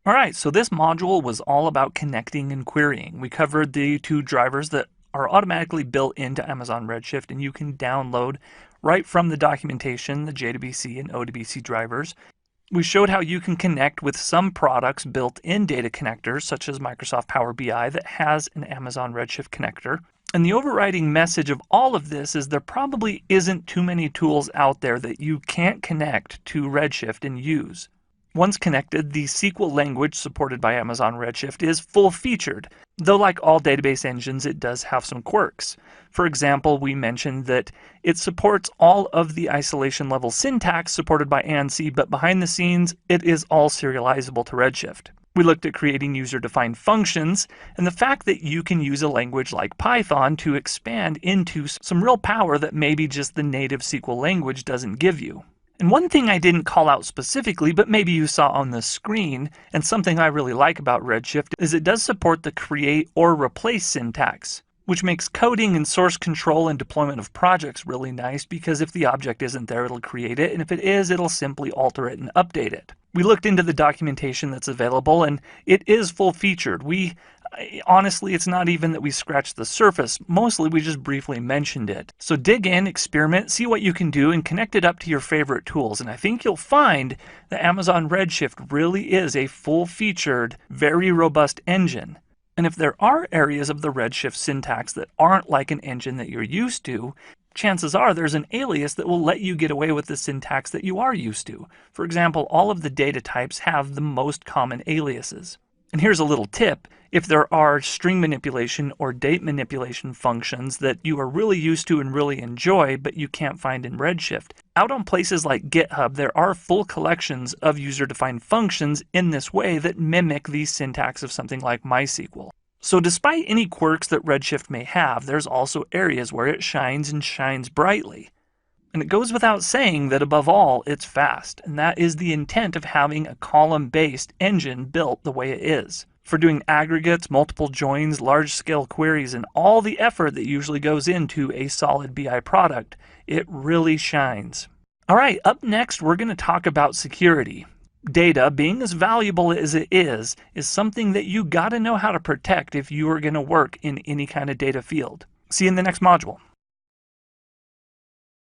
Alright, so this module was all about connecting and querying. We covered the two drivers that are automatically built into Amazon Redshift, and you can download right from the documentation, the J2BC and O2BC drivers. We showed how you can connect with some products built in data connectors, such as Microsoft Power BI that has an Amazon Redshift connector. And the overriding message of all of this is there probably isn't too many tools out there that you can't connect to Redshift and use. Once connected, the SQL language supported by Amazon Redshift is full-featured, though like all database engines, it does have some quirks. For example, we mentioned that it supports all of the isolation level syntax supported by ANSI, but behind the scenes, it is all serializable to Redshift. We looked at creating user-defined functions, and the fact that you can use a language like Python to expand into some real power that maybe just the native SQL language doesn't give you. And one thing I didn't call out specifically, but maybe you saw on the screen, and something I really like about Redshift, is it does support the create or replace syntax, which makes coding and source control and deployment of projects really nice because if the object isn't there, it'll create it, and if it is, it'll simply alter it and update it. We looked into the documentation that's available, and it is full-featured. Honestly, it's not even that we scratched the surface. Mostly, we just briefly mentioned it. So dig in, experiment, see what you can do, and connect it up to your favorite tools. And I think you'll find that Amazon Redshift really is a full-featured, very robust engine. And if there are areas of the Redshift syntax that aren't like an engine that you're used to, chances are there's an alias that will let you get away with the syntax that you are used to. For example, all of the data types have the most common aliases. And here's a little tip. If there are string manipulation or date manipulation functions that you are really used to and really enjoy, but you can't find in Redshift, out on places like GitHub, there are full collections of user-defined functions in this way that mimic the syntax of something like MySQL. So despite any quirks that Redshift may have, there's also areas where it shines and shines brightly. And it goes without saying that above all, it's fast, and that is the intent of having a column-based engine built the way it is. For doing aggregates, multiple joins, large-scale queries, and all the effort that usually goes into a solid BI product, it really shines. Alright, up next we're going to talk about security. Data, being as valuable as it is something that you gotta know how to protect if you are going to work in any kind of data field. See you in the next module.